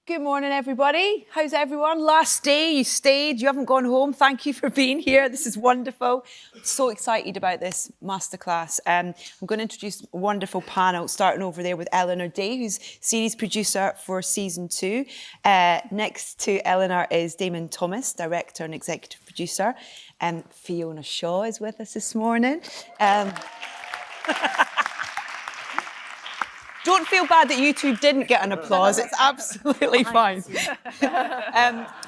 Good morning, everybody. How's everyone? Last day, you stayed, you haven't gone home. Thank you for being here. This is wonderful. So excited about this masterclass. I'm going to introduce a wonderful panel, starting over there with Elinor Day, who's series producer for season 2. Next to Elinor is Damon Thomas, director and executive producer. Fiona Shaw is with us this morning. Don't feel bad that you two didn't get an applause. It's absolutely fine.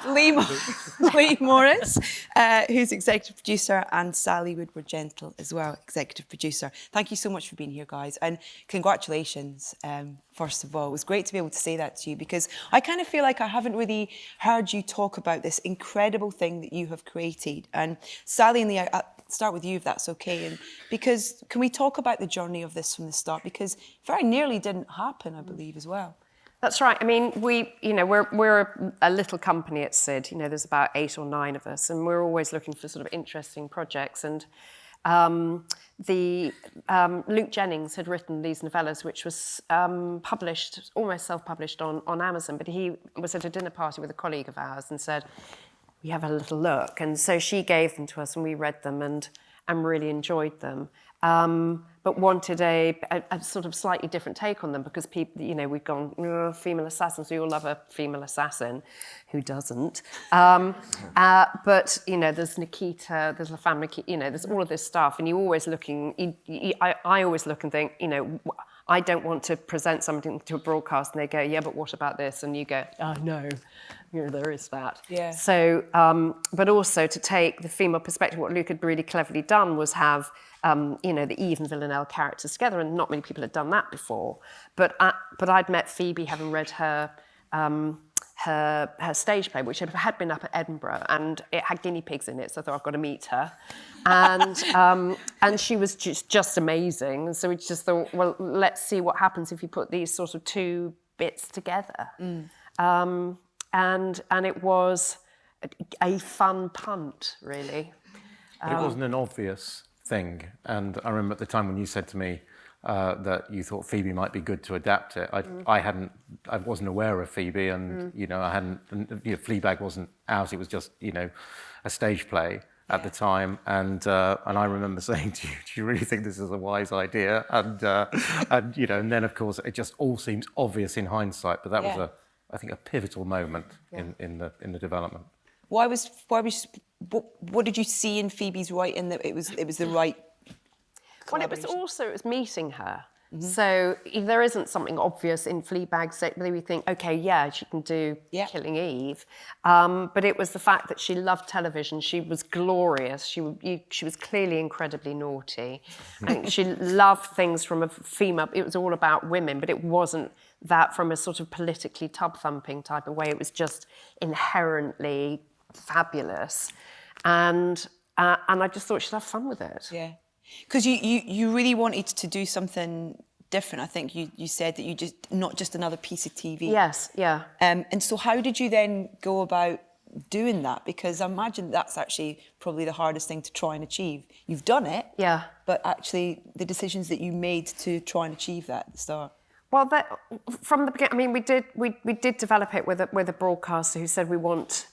Lee Morris, who's executive producer, and Sally Woodward-Gentle as well, executive producer. Thank you so much for being here, guys. And congratulations, first of all. It was great to be able to say that to you, because I kind of feel like I haven't really heard you talk about this incredible thing that you have created. And Sally and Lee, start with you, if that's okay. And because can we talk about the journey of this from the start? Because very nearly didn't happen, I believe, as well. That's right. I mean, we're a little company at SID. You know, there's about 8 or 9 of us, and we're always looking for sort of interesting projects. And Luke Jennings had written these novellas, which was published, almost self-published on Amazon. But he was at a dinner party with a colleague of ours and said, "We have a little look." And so she gave them to us, and we read them and really enjoyed them. But wanted a sort of slightly different take on them, because people, you know, we've gone, female assassins, we all love a female assassin, who doesn't? But, you know, there's Nikita, there's La Femme Nikita, you know, there's all of this stuff, and you're always looking, I always look and think, you know, I don't want to present something to a broadcast and they go, yeah, but what about this? And you go, oh, no, you know, there is that. Yeah. So, but also to take the female perspective, what Luke had really cleverly done was have, you know, the Eve and Villanelle characters together, and not many people had done that before. But I'd met Phoebe, having read her stage play, which had been up at Edinburgh, and it had guinea pigs in it, so I thought, I've got to meet her. And she was just amazing. And so we just thought, well, let's see what happens if you put these sort of 2 bits together. And it was a fun punt, really. But it wasn't an obvious thing. And I remember at the time when you said to me that you thought Phoebe might be good to adapt it. I wasn't aware of Phoebe, and you know, Fleabag wasn't out. It was just, you know, a stage play at the time. And I remember saying to you, "Do you really think this is a wise idea?" And you know, and then of course it just all seems obvious in hindsight. But that was I think a pivotal moment in the development. What did you see in Phoebe's writing that it was the right? Well, it was meeting her. Mm-hmm. So there isn't something obvious in Fleabag that we think, okay, yeah, she can do Killing Eve. But it was the fact that she loved television. She was glorious. She was clearly incredibly naughty. And she loved things from a female. It was all about women, but it wasn't that from a sort of politically tub-thumping type of way. It was just inherently fabulous. And I just thought she'd have fun with it. Yeah. Because you really wanted to do something different. I think you said that you not just another piece of TV. Yes, yeah. And so how did you then go about doing that? Because I imagine that's actually probably the hardest thing to try and achieve. You've done it. Yeah. But actually the decisions that you made to try and achieve that at the start. Well, from the beginning, I mean, we did develop it with a broadcaster who said we want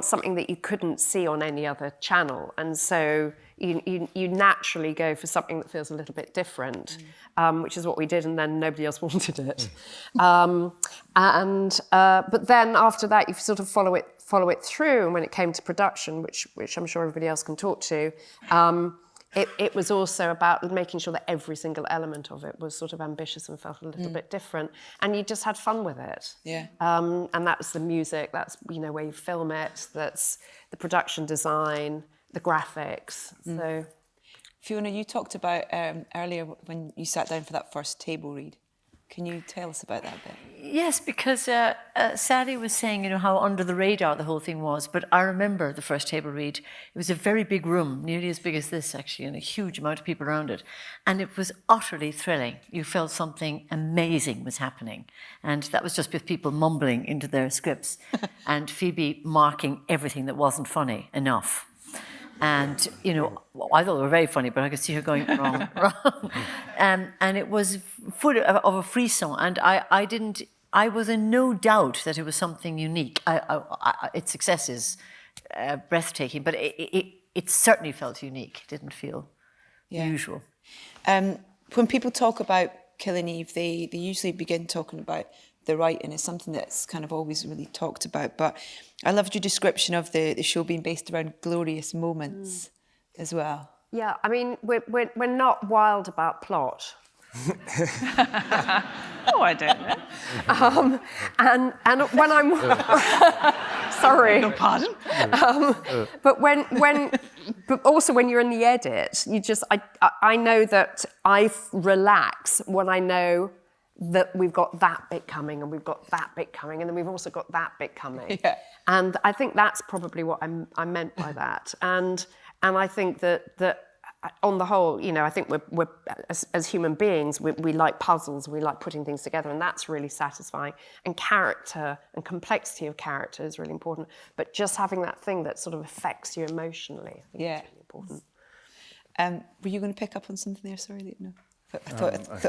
something that you couldn't see on any other channel, and so you naturally go for something that feels a little bit different, which is what we did, and then nobody else wanted it. But then after that, you sort of follow it through, and when it came to production, which I'm sure everybody else can talk to, it was also about making sure that every single element of it was sort of ambitious and felt a little bit different, and you just had fun with it. Yeah. And that was the music. That's, you know, where you film it. That's the production design, the graphics. So, Fiona, you talked about earlier when you sat down for that first table read. Can you tell us about that a bit? Yes, because Sally was saying, you know, how under the radar the whole thing was. But I remember the first table read. It was a very big room, nearly as big as this, actually, and a huge amount of people around it. And it was utterly thrilling. You felt something amazing was happening. And that was just with people mumbling into their scripts and Phoebe marking everything that wasn't funny enough. And, you know, I thought they were very funny, but I could see her going wrong. And it was full of a frisson. And I didn't I was in no doubt that it was something unique. Its success is breathtaking, but it certainly felt unique. It didn't feel usual. When people talk about Killing Eve, they usually begin talking about the writing as something that's kind of always really talked about. But I loved your description of the show being based around glorious moments as well. Yeah, I mean, we're not wild about plot. Oh, I don't know. And when I'm sorry, Your pardon? but also when you're in the edit, I know that I relax when I know that we've got that bit coming and we've got that bit coming and then we've also got that bit coming. Yeah. And I think that's probably what I meant by that. And I think that on the whole, you know, I think we're as human beings, we like puzzles, we like putting things together, and that's really satisfying. And character and complexity of character is really important. But just having that thing that sort of affects you emotionally, I think is really important. Were you going to pick up on something there? Sorry, no.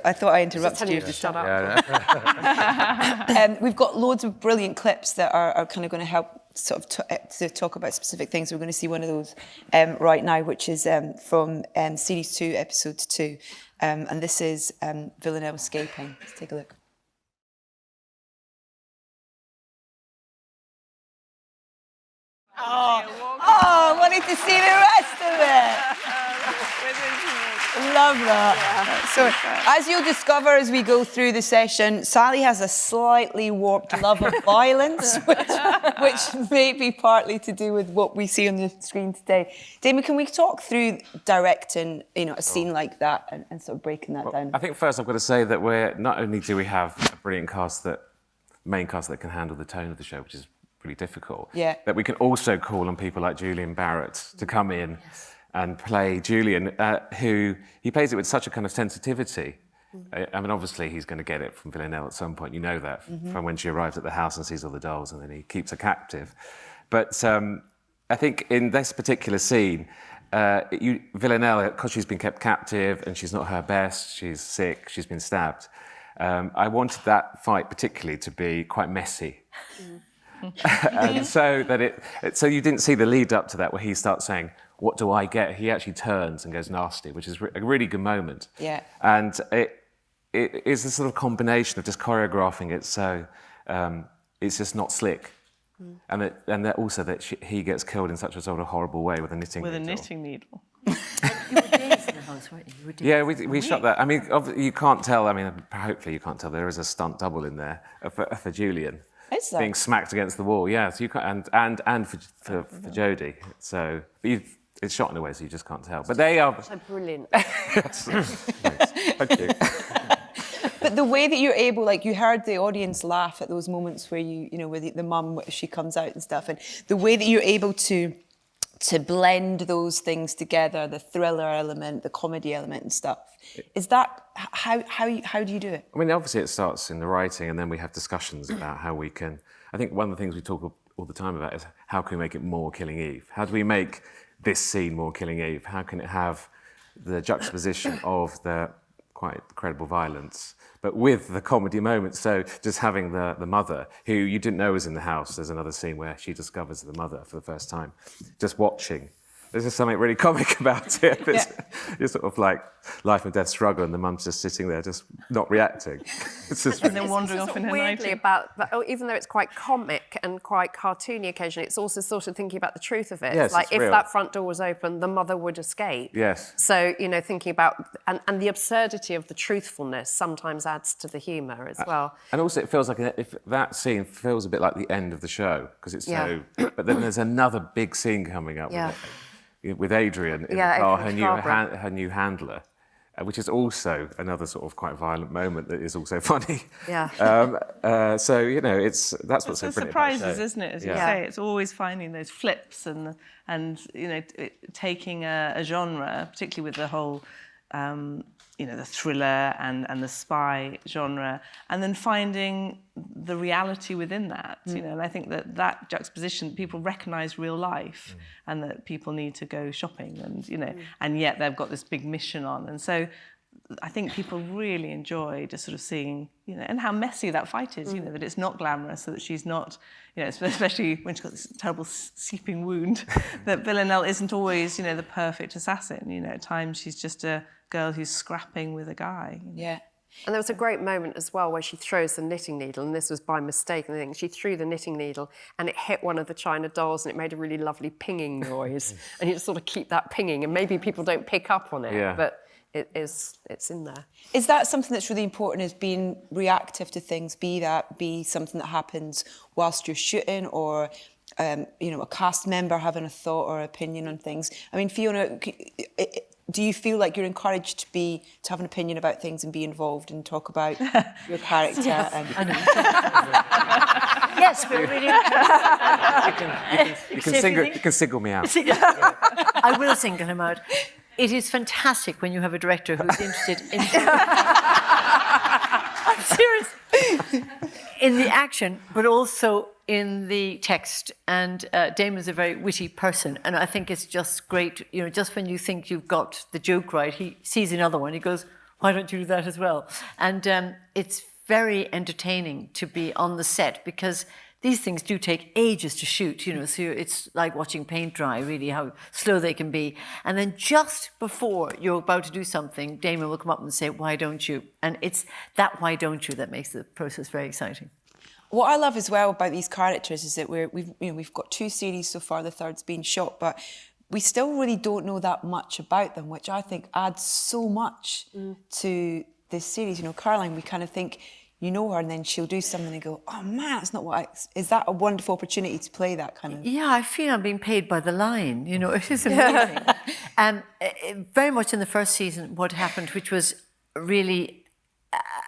I thought I interrupted you. To shut up. We've got loads of brilliant clips that are kind of going to help sort of to talk about specific things. We're going to see one of those right now, which is from Series 2, Episode 2. And this is Villanelle escaping. Let's take a look. Oh, I wanted to see the rest of it. Love that. Yeah. So, as you'll discover as we go through the session, Sally has a slightly warped love of violence, which may be partly to do with what we see on the screen today. Damon, can we talk through directing, you know, a scene like that and sort of breaking that down? I think first I've got to say that we're not only do we have a brilliant main cast that can handle the tone of the show, which is really difficult. Yeah. That we can also call on people like Julian Barratt to come in and play Julian, who he plays it with such a kind of sensitivity. I mean, obviously he's going to get it from Villanelle at some point. You know that from when she arrives at the house and sees all the dolls, and then he keeps her captive. But I think in this particular scene, Villanelle, because she's been kept captive and she's not her best, she's sick, she's been stabbed. I wanted that fight particularly to be quite messy. And so that so you didn't see the lead up to that where he starts saying, "What do I get?" He actually turns and goes nasty, which is a really good moment. Yeah. And it is a sort of combination of just choreographing it so it's just not slick, and that also that he gets killed in such a sort of horrible way with a knitting needle. With a knitting needle. You were days in the house, weren't you? Yeah, we shot that. I mean, you can't tell. I mean, hopefully you can't tell. There is a stunt double in there for Julian. Is there? Being smacked against the wall, yeah. So you can't, and for Jodie. So but it's shot in a way so you just can't tell. But they are So brilliant. Yes. Thank you. But the way that you're able, like you heard the audience laugh at those moments where where the mum, she comes out and stuff, and the way that you're able to blend those things together, the thriller element, the comedy element and stuff, is that, how do you do it? I mean, obviously it starts in the writing and then we have discussions about how we can, I think one of the things we talk all the time about is how can we make it more Killing Eve? How do we make this scene more Killing Eve? How can it have the juxtaposition of the quite incredible violence, but with the comedy moments? So just having the mother, who you didn't know was in the house, there's another scene where she discovers the mother for the first time, just watching. There's just something really comic about it. It's sort of like life and death struggle, and the mum's just sitting there, just not reacting. It's just And then wandering off in her weirdly nightie. about, even though it's quite comic and quite cartoony occasionally, it's also sort of thinking about the truth of it. Yes, like it's if real. that front door was open, the mother would escape. Yes. So, thinking about, and the absurdity of the truthfulness sometimes adds to the humour as well. And also it feels like if that scene feels a bit like the end of the show, because it's Yeah. so, but then there's another big scene coming up Yeah. with Adrian in Yeah, the car, Adrian her new handler, which is also another sort of quite violent moment that is also funny. Yeah. So that's what's It's the so brilliant about the surprises, show. isn't it? As you Yeah. say, it's always finding those flips and taking a genre, particularly with the whole, the thriller and the spy genre, and then finding the reality within that. And I think that juxtaposition, people recognise real life, and that people need to go shopping, and and yet they've got this big mission on, and so I think people really enjoy just sort of seeing, and how messy that fight is, that it's not glamorous, so that she's not, especially when she's got this terrible seeping wound, that Villanelle isn't always, the perfect assassin. At times she's just a girl who's scrapping with a guy. Yeah. And there was a great moment as well where she throws the knitting needle, and this was by mistake, I think. She threw the knitting needle and it hit one of the china dolls and it made a really lovely pinging noise. And you just sort of keep that pinging, and maybe people don't pick up on it, but it's in there. Is that something that's really important, is being reactive to things, be something that happens whilst you're shooting, or a cast member having a thought or opinion on things? I mean, Fiona, do you feel like you're encouraged to have an opinion about things and be involved and talk about your character? Yes, and yes, we're really. You can single me out. I will single him out. It is fantastic when you have a director who's interested in. I'm serious. In the action, but also in the text. And Damon's a very witty person, and I think it's just great. Just when you think you've got the joke right, he sees another one. He goes, "Why don't you do that as well?" And it's very entertaining to be on the set, because these things do take ages to shoot, so it's like watching paint dry, really, how slow they can be. And then just before you're about to do something, Damon will come up and say, "Why don't you?" And it's that "why don't you" that makes the process very exciting. what I love as well about these characters is that we've got 2 series so far, the third's been shot, but we still really don't know that much about them, which I think adds so much to this series. Caroline, we kind of think, her, and then she'll do something and go, "Oh man, that's not what is that a wonderful opportunity to play that kind of..." Yeah, I feel I'm being paid by the line. It is amazing. Very much in the first season, what happened, which was really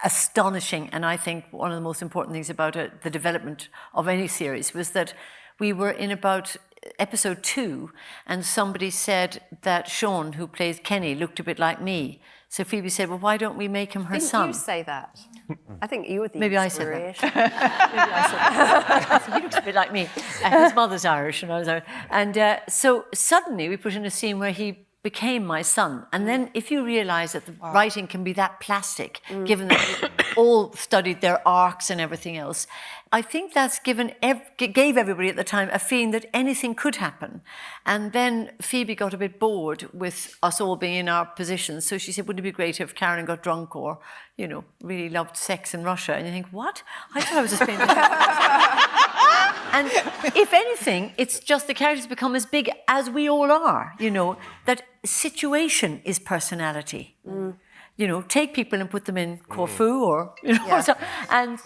astonishing, and I think one of the most important things about the development of any series, was that we were in about episode 2, and somebody said that Sean, who plays Kenny, looked a bit like me. So Phoebe said, "Well, why don't we make him her son?" Didn't you say that? I think you were the Maybe I said that. inspiration. Maybe I said that. He looks a bit like me. His mother's Irish and I was Irish. And so suddenly we put in a scene where he became my son. And then if you realise that the writing can be that plastic, given that we all studied their arcs and everything else, I think that's gave everybody at the time a feeling that anything could happen. And then Phoebe got a bit bored with us all being in our positions. So she said, "Wouldn't it be great if Karen got drunk or, really loved sex in Russia?" And you think, what? I thought I was just being... And if anything, it's just the characters become as big as we all are, that situation is personality. Take people and put them in Corfu or, and...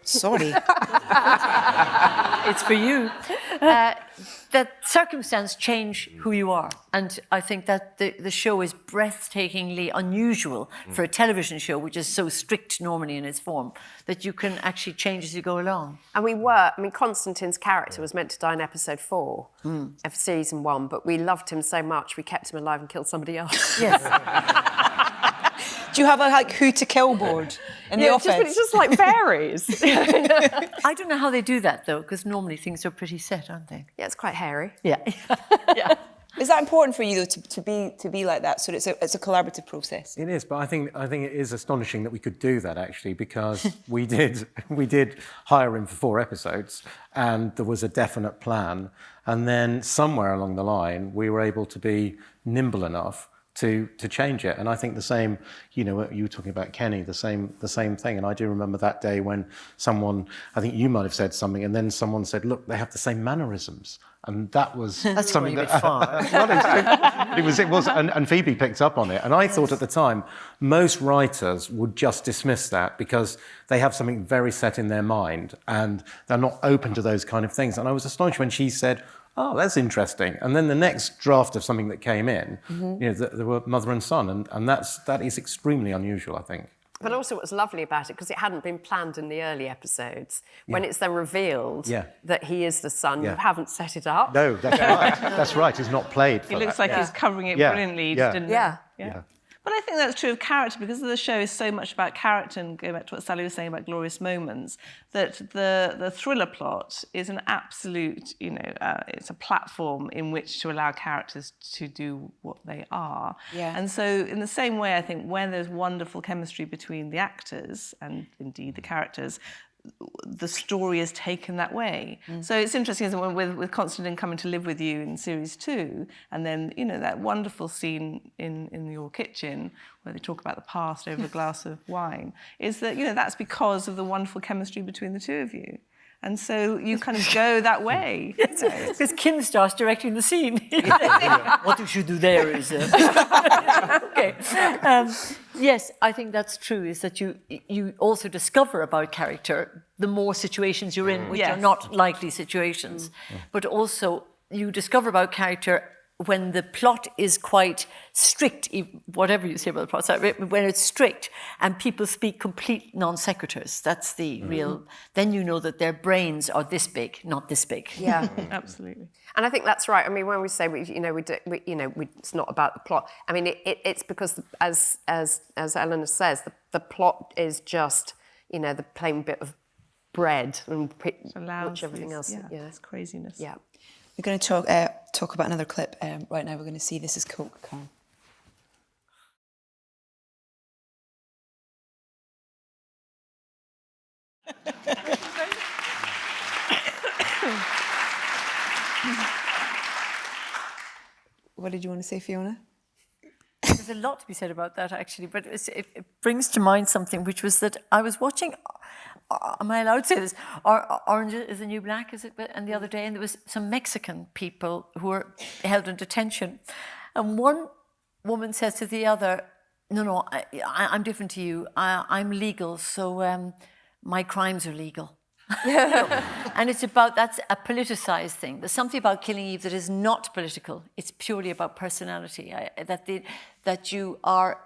Sorry. It's for you. That circumstance change who you are. And I think that the show is breathtakingly unusual for a television show, which is so strict normally in its form, that you can actually change as you go along. And Constantine's character was meant to die in episode 4 of season 1, but we loved him so much, we kept him alive and killed somebody else. Yes. Do you have a who to kill board in the office? It just varies. I don't know how they do that, though, because normally things are pretty set, aren't they? Yeah, it's quite hairy. Yeah. Yeah. Is that important for you, though, to be like that? So it's a collaborative process. It is, but I think it is astonishing that we could do that, actually, because we did hire him for 4 episodes, and there was a definite plan, and then somewhere along the line we were able to be nimble enough to change it. And I think the same, you were talking about Kenny, the same thing. And I do remember that day when someone, I think you might have said something, and then someone said, "Look, they have the same mannerisms." And that was something that it was, and Phoebe picked up on it. And I thought at the time, most writers would just dismiss that because they have something very set in their mind and they're not open to those kind of things. And I was astonished when she said, "Oh, that's interesting." And then the next draft of something that came in, there were mother and son, and that is extremely unusual, I think. But also what's lovely about it, because it hadn't been planned in the early episodes, when it's then revealed that he is the son, you haven't set it up. No, that's right. That's right. It's not played for It looks that. like he's covering it brilliantly. Yeah. But I think that's true of character, because the show is so much about character, and going back to what Sally was saying about glorious moments, that the thriller plot is an absolute, it's a platform in which to allow characters to do what they are. Yeah. And so in the same way, I think when there's wonderful chemistry between the actors and indeed the characters, the story is taken that way. So it's interesting, isn't it, with Constantine coming to live with you in series 2, and then that wonderful scene in your kitchen where they talk about the past over a glass of wine, is that that's because of the wonderful chemistry between the two of you. And so you kind of go that way. Because Kim starts directing the scene. What you should do there is... Okay. Yes, I think that's true, is that you also discover about character the more situations you're in, which are not likely situations. But also you discover about character when the plot is quite strict, whatever you say about the plot, sorry, when it's strict and people speak complete non sequiturs, that's the real. Then you know that their brains are this big, not this big. Yeah, Absolutely. and I think that's right. I mean, when we say it's not about the plot. I mean, it's because as Elinor says, the plot is just the plain bit of bread and which everything else. Yeah, it's craziness. Yeah. We're going to talk about another clip right now. We're going to see This Is Coke, Karen. What did you want to say, Fiona? There's a lot to be said about that, actually, but it brings to mind something, which was that I was watching, am I allowed to say this? Orange is the New Black, is it? And the other day, and there was some Mexican people who were held in detention. And one woman says to the other, no, I'm different to you. I'm legal, so my crimes are legal. And it's about, that's a politicized thing. There's something about Killing Eve that is not political. It's purely about personality. That you are,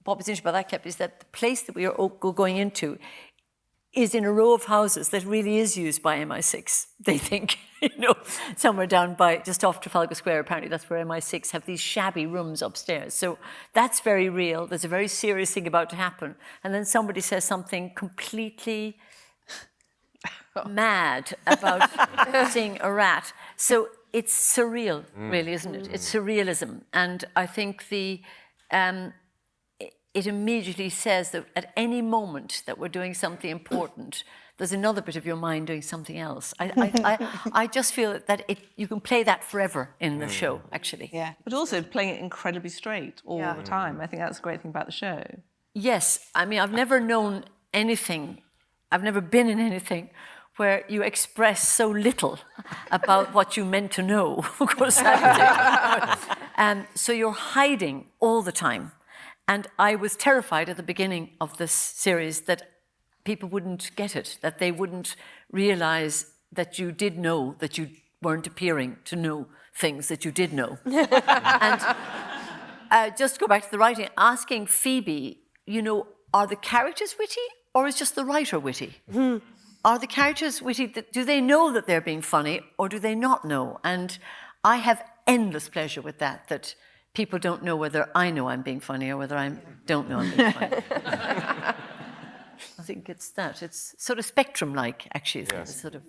what was interesting about that clip is that the place that we are going into is in a row of houses that really is used by MI6, they think, somewhere down by, just off Trafalgar Square, apparently that's where MI6 have these shabby rooms upstairs. So that's very real. There's a very serious thing about to happen. And then somebody says something completely mad about seeing a rat. So it's surreal, really, isn't it? It's surrealism. And I think it immediately says that at any moment that we're doing something important, there's another bit of your mind doing something else. I just feel that you can play that forever in the show, actually. Yeah. But also playing it incredibly straight all the time. I think that's a great thing about the show. Yes. I mean, I've never known anything, I've never been in anything where you express so little about what you meant to know. Of course, so you're hiding all the time. And I was terrified at the beginning of this series that people wouldn't get it, that they wouldn't realize that you did know, that you weren't appearing to know things that you did know. And just to go back to the writing, asking Phoebe, are the characters witty or is just the writer witty? Are the characters witty? Do they know that they're being funny or do they not know? And I have endless pleasure with that people don't know whether I know I'm being funny or whether I don't know I'm being funny. I think it's that. It's sort of spectrum-like, actually. Yes. It's sort of.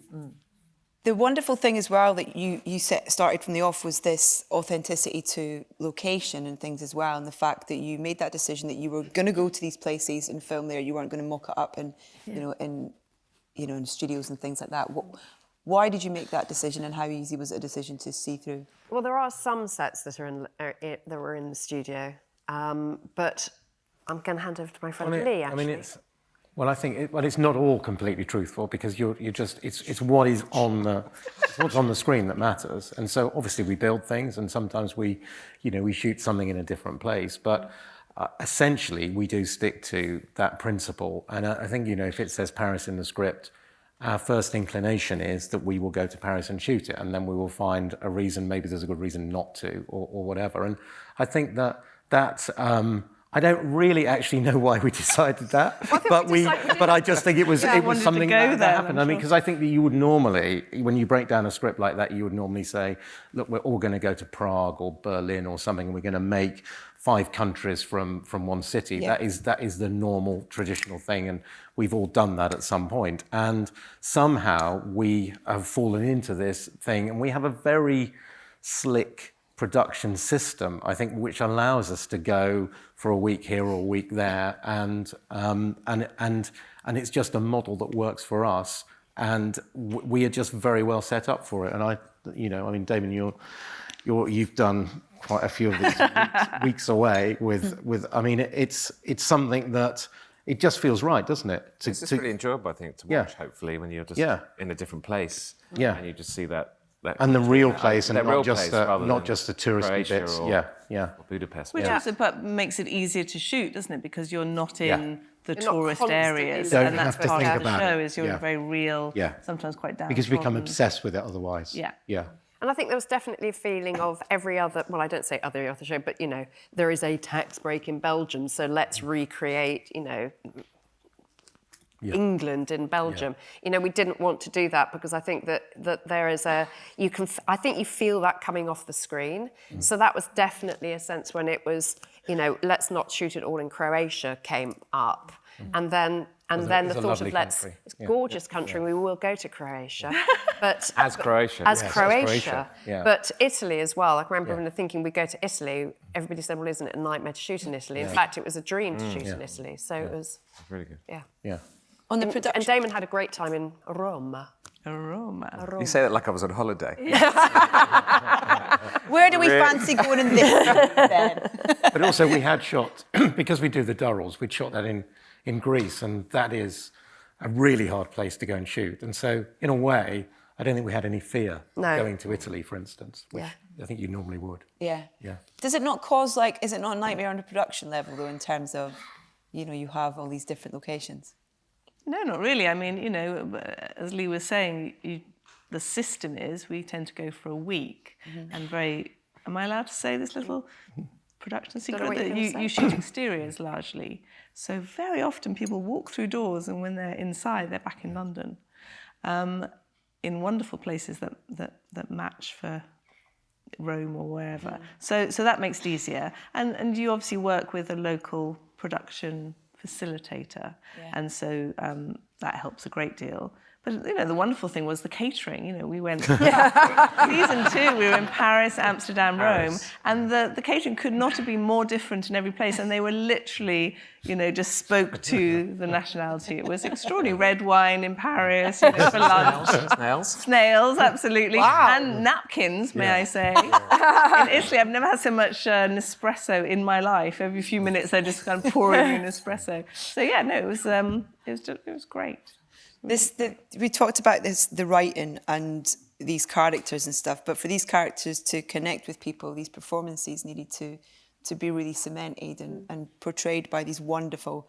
The wonderful thing as well that you started from the off was this authenticity to location and things as well, and the fact that you made that decision that you were going to go to these places and film there. You weren't going to mock it up and in studios and things like that. Why did you make that decision, and how easy was it a decision to see through? Well, there are some sets that were in the studio, but I'm going to hand over to my friend Lee. Actually, I think it's not all completely truthful, because it's what is on what's on the screen that matters. And so obviously we build things, and sometimes we shoot something in a different place, but essentially we do stick to that principle. And I think if it says Paris in the script, our first inclination is that we will go to Paris and shoot it, and then we will find a reason, maybe there's a good reason not to, or whatever. And I think that I don't really actually know why we decided that, but I just think it was something that happened. I mean, because I think that you would normally, when you break down a script like that, you would normally say, look, we're all going to go to Prague or Berlin or something, and we're going to make 5 countries from one city. Yeah. That is the normal traditional thing, and we've all done that at some point. And somehow we have fallen into this thing, and we have a very slick production system, I think, which allows us to go for a week here or a week there, and it's just a model that works for us, and we are just very well set up for it. And I mean, Damon, you've done quite a few of these weeks away with. I mean, it's something that it just feels right, doesn't it? It's just really enjoyable, I think, to watch. Hopefully, when you're just in a different place, and you just see that. And the real place, and not just the touristy bits. Or Budapest. Which also makes it easier to shoot, doesn't it? Because you're not in the tourist areas, and that's part of the show. Is you're in very real, sometimes quite down. Because you become obsessed with it otherwise. Yeah. And I think there was definitely a feeling of every other, well, I don't say other show, but, there is a tax break in Belgium, so let's recreate, England in Belgium. We didn't want to do that because I think that there is I think you feel that coming off the screen. So that was definitely a sense when it was, let's not shoot it all in Croatia came up. And then the thought of it's a gorgeous country, we will go to Croatia. But as Croatia. As Croatia. Yeah. But Italy as well. I remember when thinking we'd go to Italy, everybody said, well, isn't it a nightmare to shoot in Italy? In fact, it was a dream to shoot in Italy. So it was really good. Yeah. On the production. And Damon had a great time in Rome. You say that like I was on holiday. Where do we fancy going in this then? But also we had shot, because we do the Durrells, we'd shot that in Greece, and that is a really hard place to go and shoot. And so, in a way, I don't think we had any fear going to Italy, for instance, which I think you normally would. Yeah. Yeah. Does it not cause, is it not a nightmare on the production level, though, in terms of, you have all these different locations? No, not really. I mean, as Lee was saying, the system is we tend to go for a week, and am I allowed to say this little production secret? That you shoot exteriors largely. So very often people walk through doors, and when they're inside, they're back in London, in wonderful places that match for Rome or wherever. So that makes it easier. And you obviously work with a local production facilitator, and so that helps a great deal. But the wonderful thing was the catering. We went season 2. We were in Paris, Amsterdam, Rome, and the catering could not have been more different in every place. And they were literally, just spoke to the nationality. It was extraordinary. Red wine in Paris, for lunch. Snails, absolutely. Wow. And napkins, may I say. In Italy, I've never had so much Nespresso in my life. Every few minutes, they're just kind of pouring you Nespresso. So it was great. We talked about the writing and these characters and stuff, but for these characters to connect with people, these performances needed to be really cemented and portrayed by these wonderful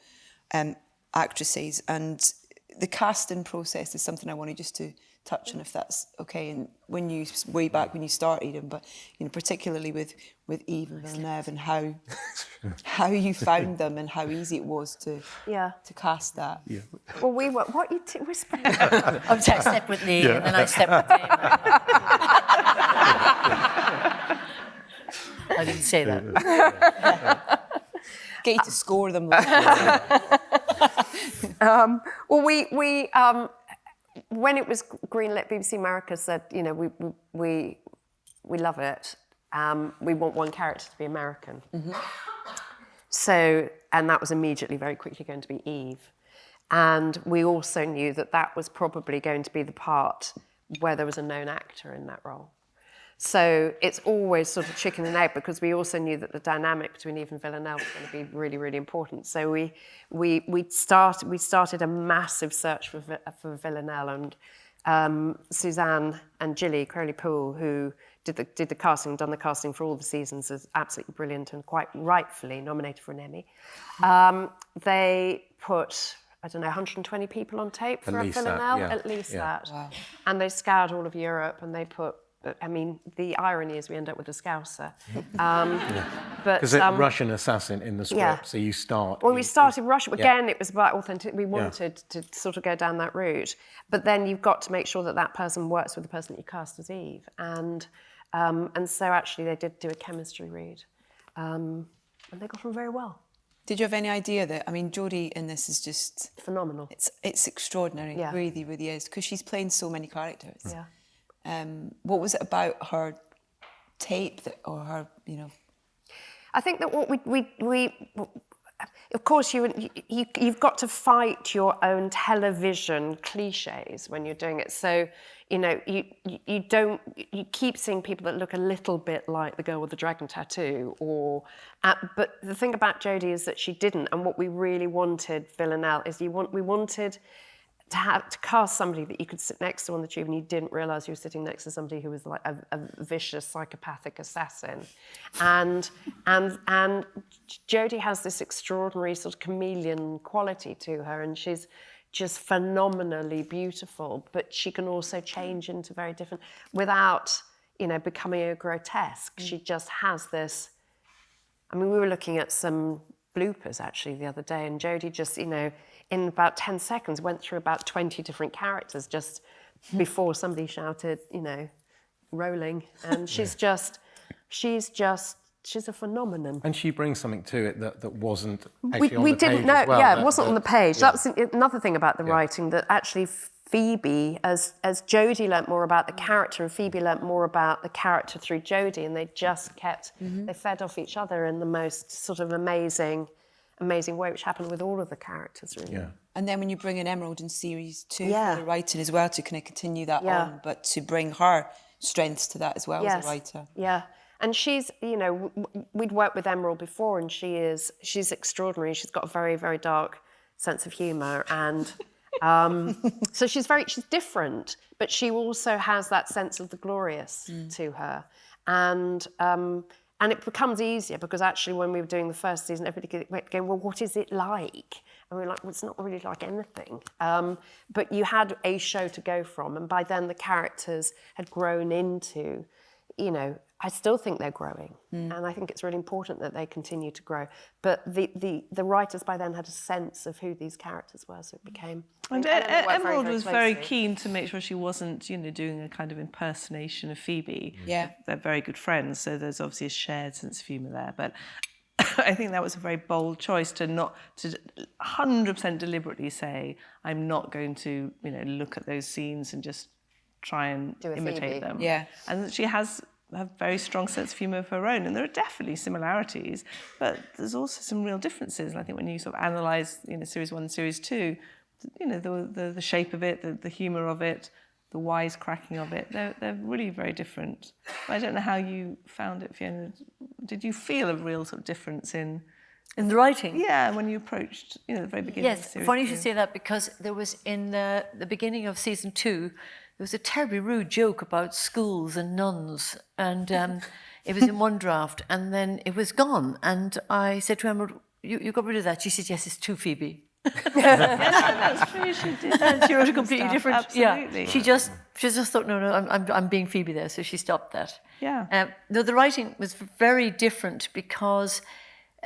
actresses. And the casting process is something I wanted just to touch on, if that's okay. And way back when you started them, but particularly with Eve and Villanelle, and how you found them and how easy it was to cast that. Yeah. Well, we were. What you whispering? I stepped with Lee, and then I stepped with Damon. I didn't say that. Get you to score them. Well, we when it was greenlit, BBC America said, we love it. We want one character to be American. So, and that was immediately, very quickly going to be Eve. And we also knew that was probably going to be the part where there was a known actor in that role. So it's always sort of chicken and egg, because we also knew that the dynamic between Eve and Villanelle was going to be really, really important. So we started a massive search for Villanelle, and Suzanne and Gilly Crowley-Poole, who did the casting, done the casting for all the seasons, is absolutely brilliant and quite rightfully nominated for an Emmy. They put, 120 people on tape for Villanelle, at least that. Wow. And they scoured all of Europe, and they put I mean, the irony is we end up with a Scouser. Because it's Russian assassin in the script, so you start... Well, we started Russian. Again, it was about authentic. We wanted to sort of go down that route. But then you've got to make sure that that person works with the person that you cast as Eve. And so actually they did do a chemistry read. And they got on very well. Did you have any idea that, I mean, Jodie in this is just... Phenomenal. It's extraordinary, Yeah. it really, really is, because she's playing so many characters. Yeah. What was it about her tape or her, I think that what we of course you've got to fight your own television cliches when you're doing it. So, you keep seeing people that look a little bit like the girl with the dragon tattoo, but the thing about Jodie is that she didn't. And what we really wanted, Villanelle, is we wanted to cast somebody that you could sit next to on the tube and you didn't realise you were sitting next to somebody who was like a vicious psychopathic assassin. And Jodie has this extraordinary sort of chameleon quality to her, and she's just phenomenally beautiful, but she can also change into very different, without, becoming a grotesque. She just has this, I mean, we were looking at some bloopers actually the other day, and Jodie just, in about 10 seconds went through about 20 different characters just before somebody shouted, rolling. And she's a phenomenon. And she brings something to it that wasn't actually We on the page didn't know, as well. it wasn't on the page. That was another thing about the writing, that actually Phoebe, as Jodie learnt more about the character, and Phoebe learnt more about the character through Jodie, and they just kept, they fed off each other in the most sort of amazing way, which happened with all of the characters, really. Yeah. And then when you bring in Emerald in series 2 for the writing as well, to kind of continue that on, but to bring her strengths to that as well as a writer. Yeah. And she's, we'd worked with Emerald before, and she's extraordinary. She's got a very, very dark sense of humour, and so she's different, but she also has that sense of the glorious to her. And it becomes easier because actually when we were doing the first season, everybody kept going, well, what is it like? And we were like, well, it's not really like anything. But you had a show to go from, and by then the characters had grown into, I still think they're growing, and I think it's really important that they continue to grow. But the writers by then had a sense of who these characters were, so it became... And Emerald was very keen to make sure she wasn't, doing a kind of impersonation of Phoebe. Yeah. They're very good friends, so there's obviously a shared sense of humour there. But I think that was a very bold choice to 100% deliberately say, I'm not going to, look at those scenes and just try and imitate them. Yeah. And she has a very strong sense of humour of her own, and there are definitely similarities, but there's also some real differences. And I think when you sort of analyse, series 1 and series 2, the shape of it, the humour of it, the wisecracking of it, they're really very different. I don't know how you found it, Fiona. Did you feel a real sort of difference in the writing? Yeah, when you approached, the very beginning of Yes, series funny 2. you should say that, because there was in the beginning of season 2, there was a terribly rude joke about schools and nuns, and it was in one draft, and then it was gone. And I said to Emerald, you got rid of that? She said, yes, it's too Phoebe. That's true, she did. And she wrote a completely different... Absolutely. Yeah, she just thought, no, I'm being Phoebe there, so she stopped that. Yeah. No, the writing was very different because...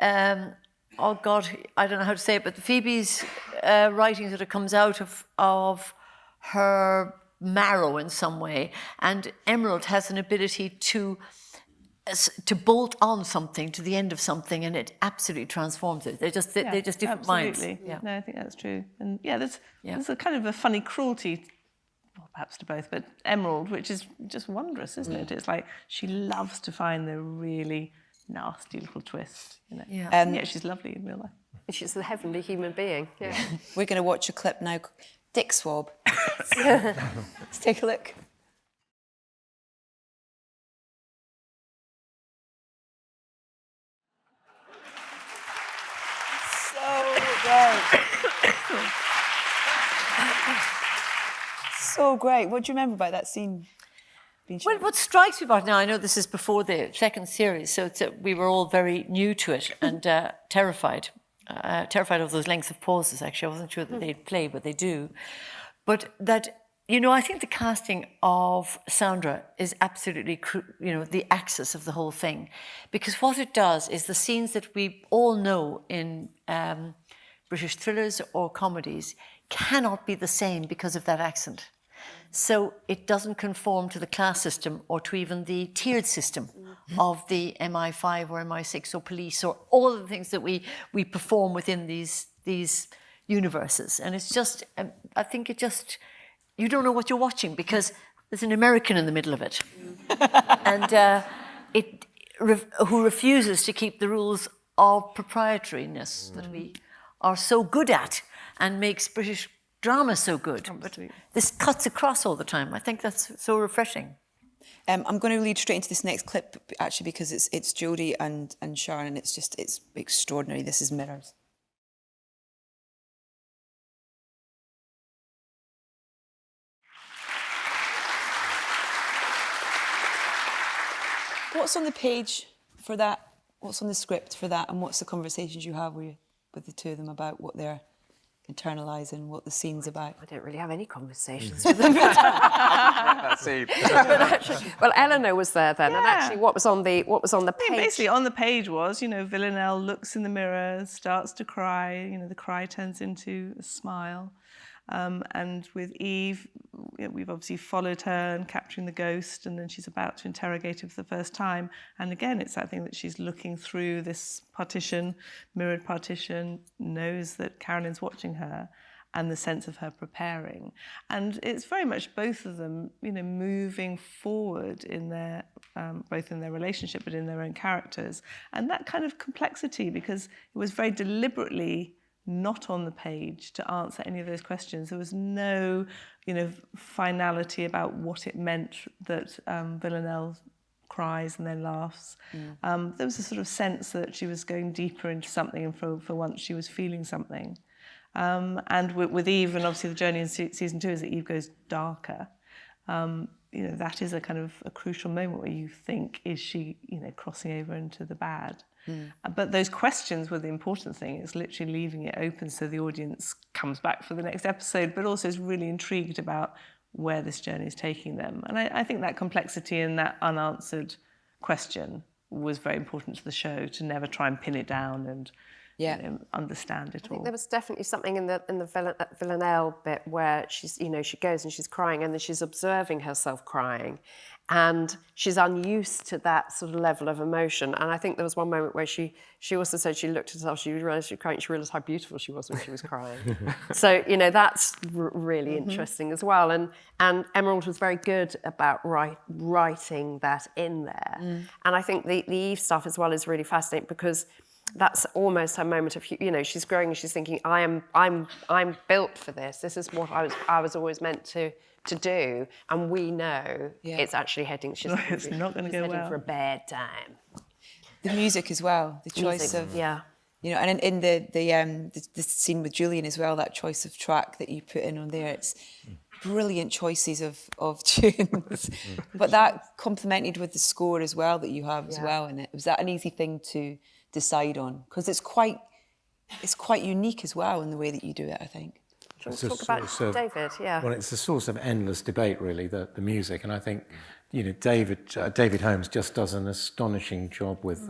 oh God, I don't know how to say it, but Phoebe's writing sort of comes out of her marrow in some way, and Emerald has an ability to bolt on something to the end of something, and it absolutely transforms it. They're just different minds. Yeah. No, I think that's true. And there's a kind of a funny cruelty, well, perhaps to both, but Emerald, which is just wondrous, isn't it? It's like she loves to find the really nasty little twist. Yeah, she's lovely in real life. She's a heavenly human being. Yeah. We're going to watch a clip now. Dick swab. Let's take a look. So great. So great. What do you remember about that scene? Well, what strikes me about it now, I know this is before the second series, so we were all very new to it and terrified of those lengths of pauses, actually. I wasn't sure that they'd play, but they do. But that You know, I think the casting of Sandra is absolutely, the axis of the whole thing. Because what it does is the scenes that we all know in British thrillers or comedies cannot be the same because of that accent. So it doesn't conform to the class system or to even the tiered system of the MI5 or MI6 or police or all of the things that we perform within these universes. And it's just, I think it just... You don't know what you're watching because there's an American in the middle of it, and who refuses to keep the rules of proprietariness that we are so good at and makes British drama so good. But this cuts across all the time. I think that's so refreshing. I'm going to lead straight into this next clip, actually, because it's Jodie and Sharon, and it's extraordinary. This is Mirrors. What's on the page for that? What's on the script for that? And what's the conversations you have with the two of them about what they're internalising, what the scene's about? I don't really have any conversations with them. But actually, well, Elinor was there then, and actually, what was on the page? Basically, on the page was, Villanelle looks in the mirror, starts to cry. The cry turns into a smile. And with Eve, we've obviously followed her and capturing the ghost, and then she's about to interrogate her for the first time. And again, it's that thing that she's looking through this partition, mirrored partition, knows that Carolyn's watching her, and the sense of her preparing. And it's very much both of them, moving forward in their, both in their relationship, but in their own characters. And that kind of complexity, because it was very deliberately not on the page to answer any of those questions. There was no, finality about what it meant that Villanelle cries and then laughs. There was a sort of sense that she was going deeper into something, and for once she was feeling something. And with Eve, and obviously the journey in season 2 is that Eve goes darker. That is a kind of a crucial moment where you think, is she, crossing over into the bad? But those questions were the important thing. It's literally leaving it open so the audience comes back for the next episode, but also is really intrigued about where this journey is taking them. And I think that complexity and that unanswered question was very important to the show, to never try and pin it down and understand it all. I think there was definitely something in the Villanelle bit where she's, she goes and she's crying, and then she's observing herself crying, and she's unused to that sort of level of emotion. And I think there was one moment where she also said she looked at herself, she realised she was crying, she realised how beautiful she was when she was crying. So, that's really interesting as well. And Emerald was very good about writing that in there. And I think the Eve stuff as well is really fascinating, because that's almost her moment of, she's growing and she's thinking, I'm built for this. This is what I was always meant to do. And we know it's actually heading. It's not going to go well. For a bad time. The music as well, the choice of and in the scene with Julian as well, that choice of track that you put in on there, it's brilliant choices of tunes. But that complemented with the score as well that you have as well in it. Was that an easy thing to decide on? Because it's quite unique as well in the way that you do it, I think. Do you want to talk about David? Yeah. Well, it's a source of endless debate, really, the music, and I think David Holmes just does an astonishing job with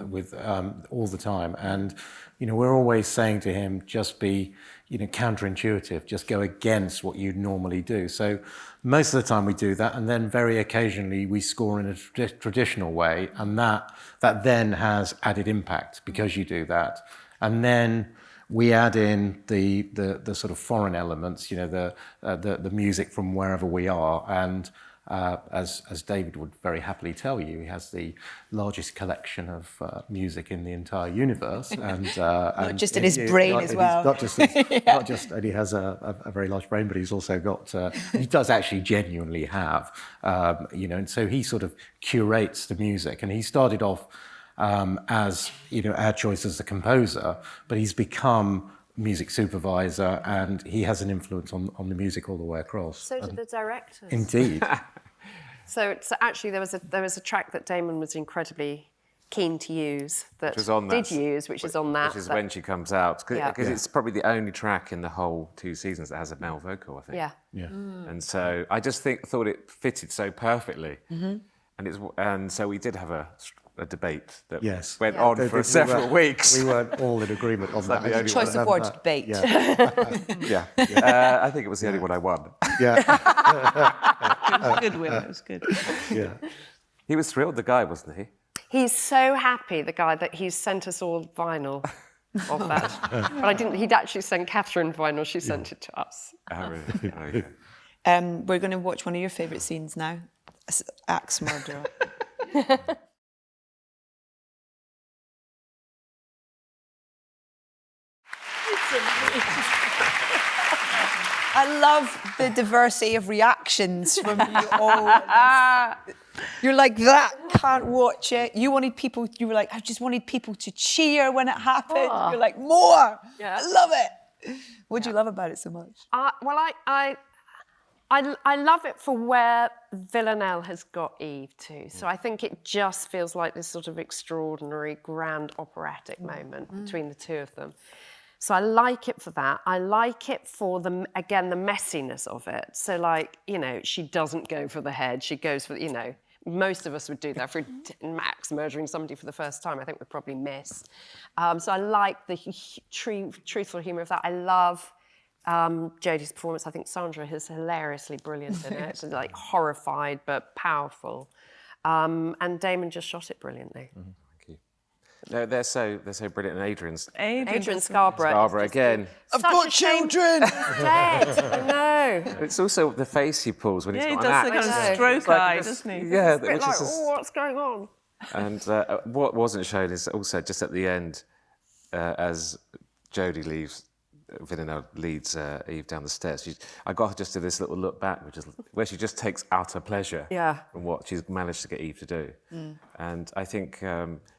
all the time, and we're always saying to him, just be counterintuitive, just go against what you'd normally do. So most of the time we do that, and then very occasionally we score in a traditional way, and that then has added impact because you do that, and then we add in the sort of foreign elements, the music from wherever we are, and as David would very happily tell you, he has the largest collection of music in the entire universe, and not just in his brain as well. Not just and he has a very large brain, but he's also got. He does actually genuinely have, and so he sort of curates the music, and he started off as our choice as a composer, but he's become music supervisor, and he has an influence on the music all the way across. So did the directors. Indeed. So actually there was a track that Damon was incredibly keen to use, that was on did that, use, which is on that. Which is when she comes out. Yeah. Because it's probably the only track in the whole 2 seasons that has a male vocal, I think. Yeah. Yeah. And so I just thought it fitted so perfectly. And so we did have a debate that Yes. went on for several weeks. We weren't all in agreement on that. the only Choice of words, debate. Yeah. Yeah. I think it was the only one I won. Yeah. It was a good win. It was good. Yeah. He was thrilled, the guy, wasn't he? He's so happy, the guy, that he's sent us all vinyl of that. But I didn't. He'd actually sent Catherine vinyl. She sent it to us. Oh, really? Okay. We're going to watch one of your favourite scenes now, Axe Murderer. I love the diversity of reactions from you all. You're like, that, can't watch it. You were like, I just wanted people to cheer when it happened. You're like, more. Yeah. I love it. What do you love about it so much? Well, I love it for where Villanelle has got Eve to. So I think it just feels like this sort of extraordinary, grand operatic moment between the two of them. So I like it for that. I like it for, the messiness of it. So, like, you know, she doesn't go for the head. She goes for, you know, most of us would do that for Max murdering somebody for the first time. I think we'd probably miss. So I like the truthful humour of that. I love Jodie's performance. I think Sandra is hilariously brilliant in it. So, like, horrified but powerful. And Damon just shot it brilliantly. Thank you. No, they're so brilliant. And Adrian Scarborough again. I've got children! Dead. I know. It's also the face he pulls when he's Yeah, he got does an the axe. kind of stroke eye, doesn't he? Yeah, It's like, what's going on? And what wasn't shown is also just at the end, as Jodie leaves, Villanelle leads Eve down the stairs. I got her just to this little look back, which is where she just takes utter pleasure from what she's managed to get Eve to do. And I think,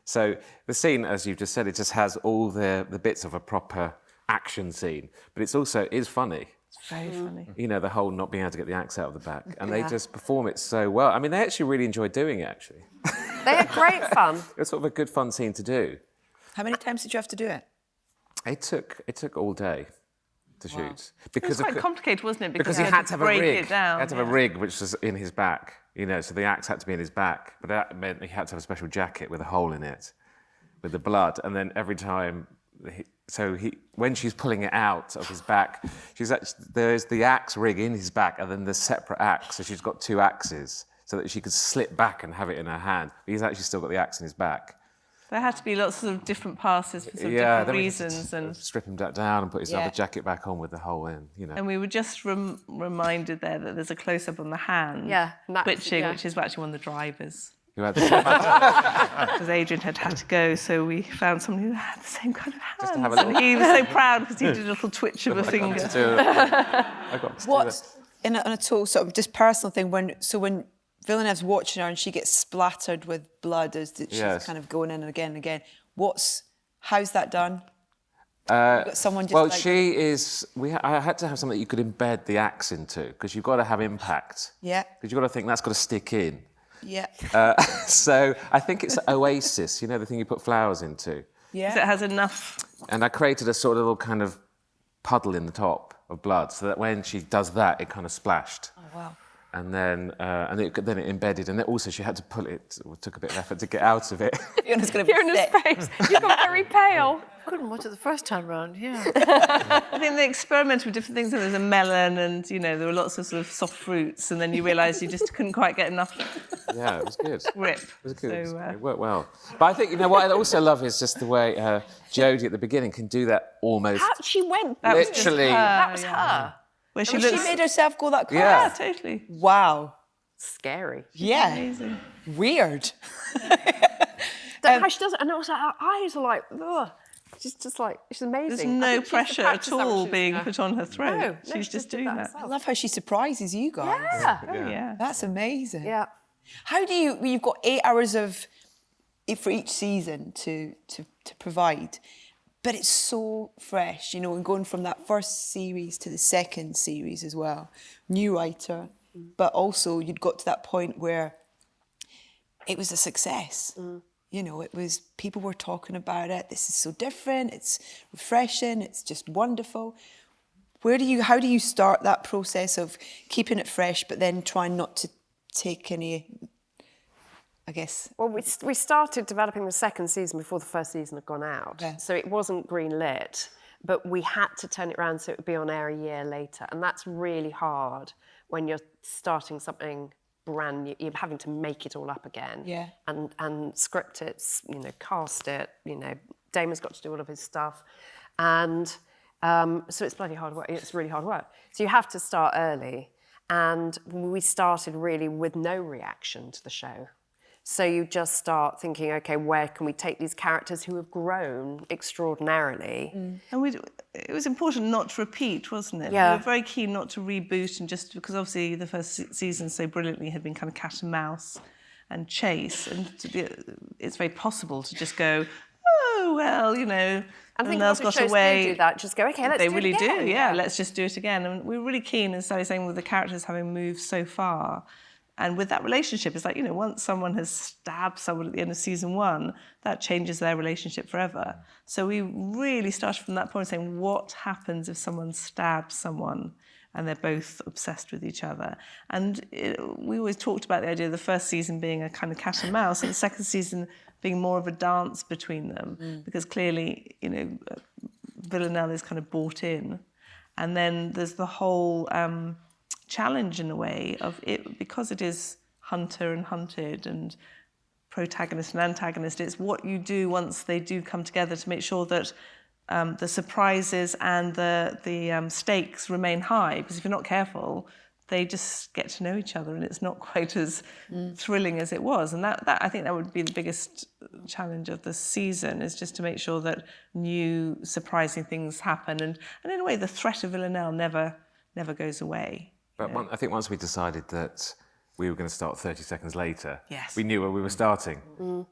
so the scene, as you've just said, it just has all the bits of a proper action scene, but it's also funny. It's very funny. You know, the whole not being able to get the axe out of the back. And they just perform it so well. I mean, they actually really enjoyed doing it, actually. They had great fun. It's sort of a good, fun scene to do. How many times did you have to do it? It took all day to shoot. It was quite complicated, wasn't it? Because he had to have a break rig. it down. He had to have a rig which was in his back, you know, so the axe had to be in his back. But that meant he had to have a special jacket with a hole in it, with the blood. And then every time, when she's pulling it out of his back, there's the axe rig in his back and then the separate axe. So she's got 2 axes so that she could slip back and have it in her hand. But he's actually still got the axe in his back. There had to be lots of different passes for some Yeah, different then we reasons. had to And strip him down and put his other jacket back on with the hole in, you know. And we were just reminded there that there's a close-up on the hand twitching, which is actually one of the drivers. Who had Because Adrian had to go, so we found somebody who had the same kind of hands. Just to have a and little- he was so proud because he did a little twitch of a finger. I got to do What's, on a total sort of just personal thing, when Villeneuve's watching her and she gets splattered with blood as she's kind of going in again and again, how's that done? Got someone just well, like... I had to have something that you could embed the axe into, because you've got to have impact. Yeah. Because you've got to think that's got to stick in. Yeah. So I think it's Oasis, you know, the thing you put flowers into. Yeah. So it has enough. And I created a sort of little kind of puddle in the top of blood, so that when she does that, it kind of splashed. Oh, wow. And then it embedded, and then also she had to pull it. It took a bit of effort to get out of it. Fiona's going to be Fiona's sick. face. You got very pale. Couldn't watch it the first time round, yeah. I think they experimented with different things. And there was a melon, and there were lots of sort of soft fruits, and then you realise you just couldn't quite get enough Yeah, it was good. grip. It was good. So, It worked well. But I think, what I also love is just the way Jodie at the beginning can do that almost. She went. That was just Literally. her, That was her. Where she She looks. made herself go that close? Yeah, totally. Wow. Scary. Yeah. Amazing. Weird. How she does it, and also her eyes are like, ugh. She's just like, she's amazing. There's I no think she used to pressure at practice that when all she was being younger. put on her throat. No, She's she just did doing that. I love how she surprises you guys. Yeah. Oh, yeah. That's amazing. Yeah. How do you've got 8 hours for each season to provide, but it's so fresh, and going from that first series to the second series as well. New writer, but also you'd got to that point where it was a success. You know, it was, people were talking about it. This is so different. It's refreshing. It's just wonderful. How do you start that process of keeping it fresh, but then trying not to take any, I guess? Well, we started developing the second season before the first season had gone out. Okay. So it wasn't green lit, but we had to turn it around so it would be on air a year later. And that's really hard when you're starting something brand new. You're having to make it all up again. Yeah. And script it, you know, cast it, you know, Damon's got to do all of his stuff. And so it's bloody hard work. It's really hard work. So you have to start early. And we started really with no reaction to the show. So you just start thinking, okay, where can we take these characters who have grown extraordinarily? And it was important not to repeat, wasn't it? Yeah. We were very keen not to reboot, and just because obviously the first season so brilliantly had been kind of cat and mouse and chase, and it's very possible to just go, oh, well, you know, And I think Villanelle's lots of got shows away. do that, just go, okay, let's They do really it again. do, yeah, let's just do it again. And we were really keen, and Sally's saying, with the characters having moved so far, and with that relationship, it's like, you know, once someone has stabbed someone at the end of season 1, that changes their relationship forever. So we really started from that point saying, what happens if someone stabs someone and they're both obsessed with each other? And we always talked about the idea of the first season being a kind of cat and mouse, and the second season being more of a dance between them, because clearly, you know, Villanelle is kind of bought in. And then there's the whole challenge, in a way, of it, because it is hunter and hunted and protagonist and antagonist. It's what you do once they do come together to make sure that the surprises and the stakes remain high, because if you're not careful, they just get to know each other, and it's not quite as thrilling as it was. And that I think that would be the biggest challenge of the season, is just to make sure that new surprising things happen, and in a way the threat of Villanelle never goes away. But I think once we decided that we were going to start 30 seconds later, Yes. we knew where we were starting.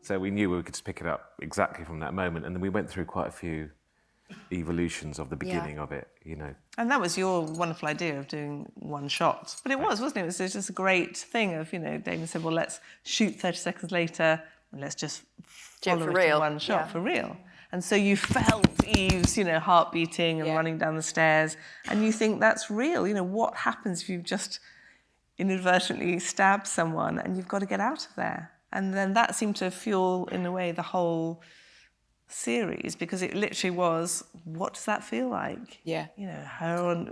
So we knew we could just pick it up exactly from that moment. And then we went through quite a few evolutions of the beginning of it, you know. And that was your wonderful idea of doing one shot. But it was, wasn't it? It was just a great thing of, you know, Damon said, well, let's shoot 30 seconds later and let's just follow for it real. in one shot Yeah. for real. And so you felt Eve's, you know, heart beating and running down the stairs, and you think that's real. You know, what happens if you've just inadvertently stabbed someone and you've got to get out of there? And then that seemed to fuel, in a way, the whole series, because it literally was, what does that feel like? Yeah. You know,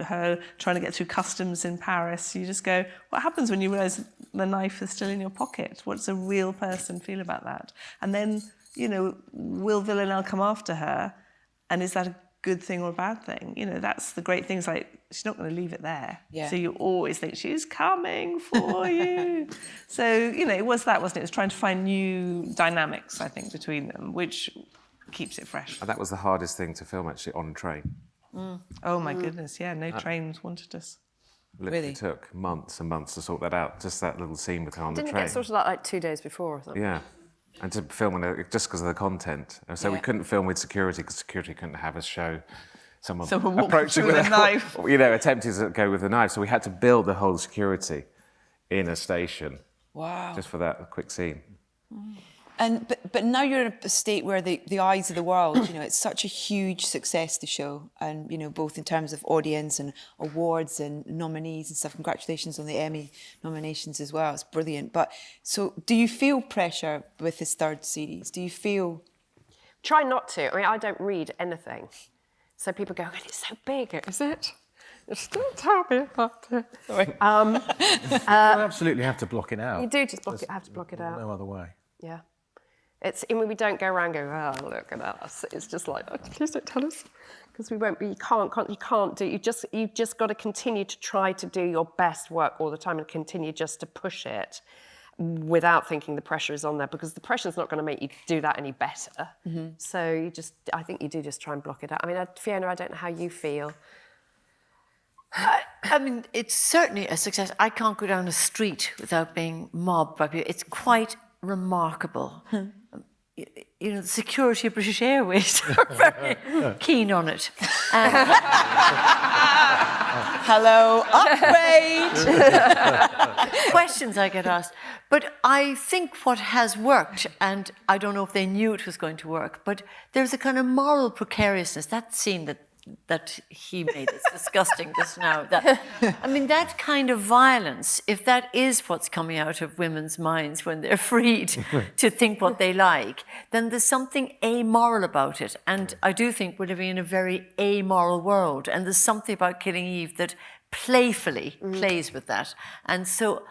her trying to get through customs in Paris. You just go, what happens when you realise the knife is still in your pocket? What does a real person feel about that? And then, you know, will Villanelle come after her? And is that a good thing or a bad thing? You know, that's the great thing. It's like, she's not going to leave it there. Yeah. So you always think, she's coming for you. So, you know, it was that, wasn't it? It was trying to find new dynamics, I think, between them, which keeps it fresh. And that was the hardest thing to film, actually, on a train. Oh, my goodness, yeah, no trains wanted us. Literally Really? took months and months to sort that out, just that little scene with her on the Didn't train. it get sorted out like 2 days before or something? Yeah. And to film on it just because of the content. And so we couldn't film with security because security couldn't have us show someone Someone walking approaching through with with a knife. You know, attempting to go with a knife. So we had to build the whole security in a station Wow. just for that quick scene. And but now you're in a state where the eyes of the world, you know, it's such a huge success, the show, and you know, both in terms of audience and awards and nominees and stuff. Congratulations on the Emmy nominations as well. It's brilliant. But so, do you feel pressure with this third series? Do you feel? Try not to. I mean, I don't read anything. So people go, well, it's so big, is it? Just don't tell me about it. Sorry. You absolutely have to block it out. You do just have to block it out. No other way. Yeah. I mean, we don't go around going, oh, look at us. It's just like, oh, please don't tell us. Because we won't be, you can't do, you've just got to continue to try to do your best work all the time and continue just to push it without thinking the pressure is on there, because the pressure is not going to make you do that any better. So I think you do just try and block it out. I mean, Fiona, I don't know how you feel. I mean, it's certainly a success. I can't go down a street without being mobbed by people. It's quite remarkable. You know, the security of British Airways are very keen on it. Hello, upgrade. Questions I get asked. But I think what has worked, and I don't know if they knew it was going to work, but there's a kind of moral precariousness. That scene that he made, it's disgusting just now. I mean, that kind of violence, if that is what's coming out of women's minds when they're freed to think what they like, then there's something amoral about it. And I do think we're living in a very amoral world. And there's something about Killing Eve that playfully plays with that. And so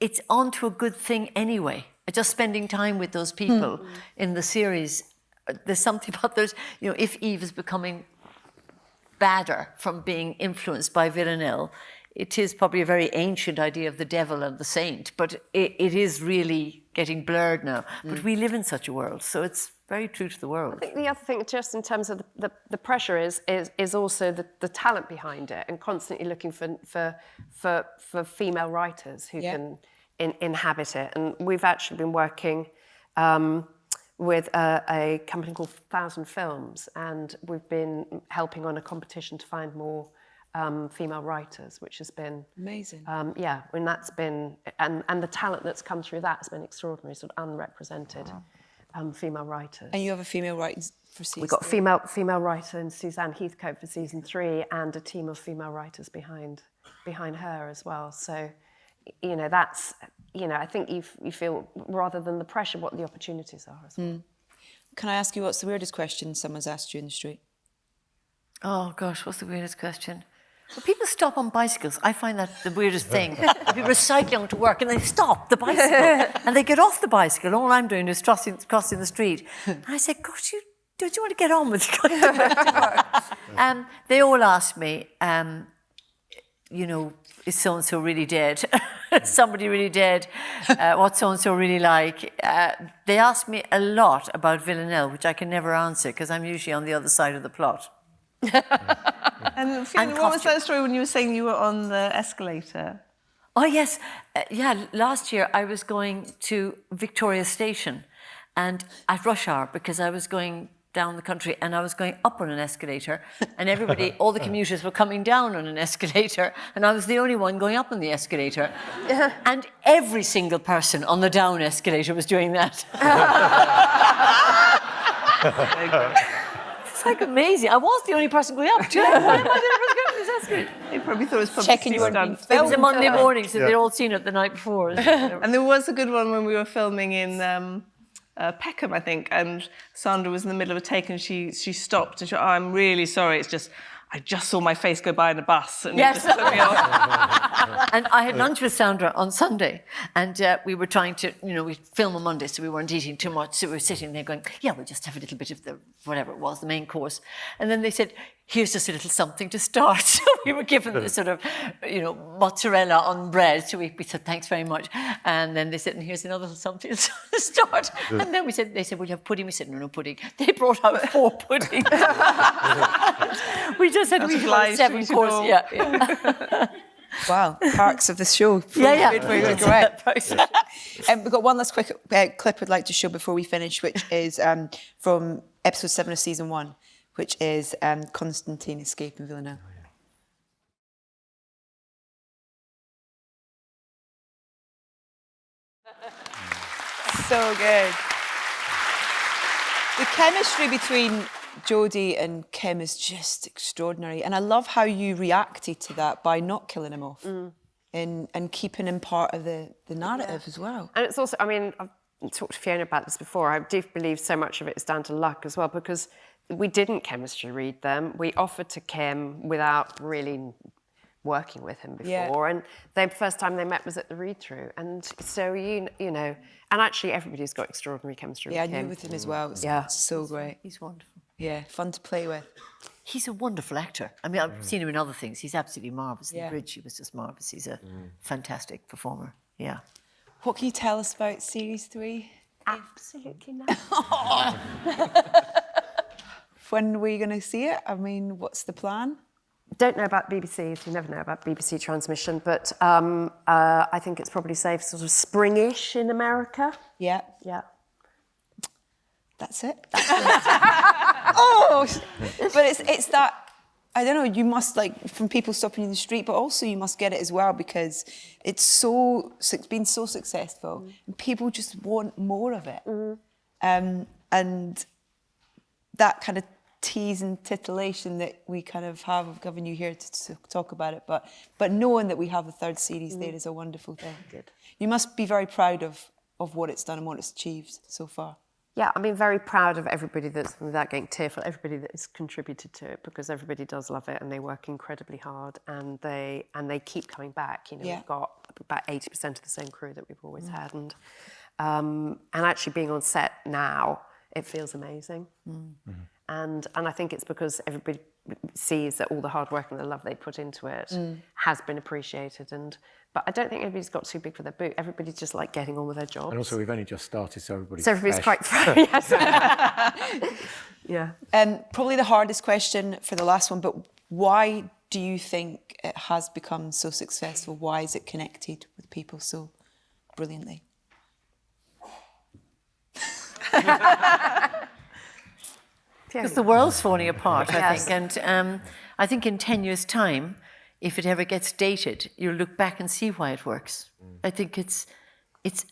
it's on to a good thing anyway. Just spending time with those people in the series, there's something about those, if Eve is becoming badder from being influenced by Villanelle, it is probably a very ancient idea of the devil and the saint, but it is really getting blurred now. But we live in such a world, so it's very true to the world. I think the other thing, just in terms of the pressure, is also the talent behind it, and constantly looking for female writers who can inhabit it. And we've actually been working with a company called 1,000 Films, and we've been helping on a competition to find more female writers, which has been amazing. And that's been, and the talent that's come through that has been extraordinary, sort of unrepresented female writers. And you have a female writing for season. We've got female writer in Suzanne Heathcote for season 3, and a team of female writers behind her as well. So, that's. I think you feel, rather than the pressure, what the opportunities are as well. Can I ask you, what's the weirdest question someone's asked you in the street? Oh gosh, what's the weirdest question? Well, people stop on bicycles. I find that the weirdest thing. People are cycling to work and they stop the bicycle and they get off the bicycle. All I'm doing is crossing the street. And I say, gosh, don't you want to get on with going to work? They all ask me, is so-and-so really dead? Somebody really dead? What's so-and-so really like? They ask me a lot about Villanelle, which I can never answer because I'm usually on the other side of the plot. And Fiona, what was that story when you were saying you were on the escalator? Oh, yes. Last year I was going to Victoria Station and at rush hour because I was going down the country and I was going up on an escalator and everybody, all the commuters were coming down on an escalator and I was the only one going up on the escalator. And every single person on the down escalator was doing that. It's like amazing. I was the only person going up. Why am I the only person going up this escalator? They probably thought it was Checking you were done. It was a Monday morning, so they'd all seen it the night before. And there was a good one when we were filming in Peckham, I think, and Sandra was in the middle of a take and she stopped and she went, "Oh, I'm really sorry, I just saw my face go by in a bus." And yes. It just took me off. And I had lunch with Sandra on Sunday and we were trying to, we film on Monday, so we weren't eating too much. So we were sitting there going, we'll just have a little bit of the, whatever it was, the main course. And then they said, here's just a little something to start. So we were given this sort of, mozzarella on bread. So we said, thanks very much. And then they said, and here's another little something to start. And then they said, well, you have pudding? We said, no pudding. They brought out 4 puddings. We just had to eat about 7 courses. Yeah. Wow, parks of the show. Correct. We've got one last quick clip I'd like to show before we finish, which is from episode 7 of season 1, which is Constantine escaping Villanelle. So good. The chemistry between Jodie and Kim is just extraordinary. And I love how you reacted to that by not killing him off and keeping him part of the narrative as well. And it's also, I've talked to Fiona about this before, I do believe so much of it is down to luck as well, because we didn't chemistry read them. We offered to Kim without really working with him before. And the first time they met was at the read-through. And so, and actually everybody's got extraordinary chemistry with I Kim. knew with him as well. It's so great. He's wonderful. Yeah, fun to play with. He's a wonderful actor. I've seen him in other things. He's absolutely marvellous. In Bridge, he was just marvellous. He's a fantastic performer. Yeah. What can you tell us about series 3? Absolutely nothing. When are we going to see it? What's the plan? Don't know about BBC, so you never know about BBC transmission, but I think it's probably safe, sort of springish in America. Yeah. Yeah. That's it. Oh, but it's that I don't know, you must, like, from people stopping you in the street, but also you must get it as well because it's been so successful and people just want more of it. And that kind of tease and titillation that we kind of have of having you here to talk about it, but knowing that we have a third series there is a wonderful thing. Good. You must be very proud of what it's done and what it's achieved so far. Yeah, I mean, very proud of everybody that's, without getting tearful, everybody that has contributed to it, because everybody does love it and they work incredibly hard and they keep coming back. You know, we've got about 80% of the same crew that we've always had, and actually being on set now, it feels amazing. And I think it's because everybody sees that all the hard work and the love they put into it has been appreciated. But I don't think anybody's got too big for their boot. Everybody's just like getting on with their jobs. And also, we've only just started, so everybody's quite fresh. Yes. Yeah. Probably the hardest question for the last one, but why do you think it has become so successful? Why is it connected with people so brilliantly? Because the world's falling apart, I think. And I think in 10 years' time, if it ever gets dated, you'll look back and see why it works. I think it's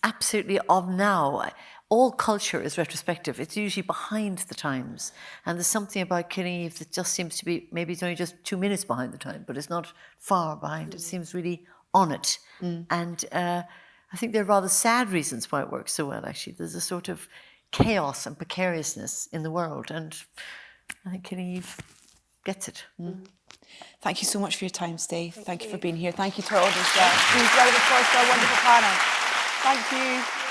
absolutely of now. All culture is retrospective. It's usually behind the times. And there's something about Killing Eve that just seems to be, maybe it's only just 2 minutes behind the time, but it's not far behind. It seems really on it. And I think there are rather sad reasons why it works so well, actually. There's a sort of chaos and precariousness in the world, and I think Killing Eve gets it. Thank you so much for your time, Steve. Thank you for being here. Thank you to our audience there. Please round of applause to our wonderful panel. Thank you.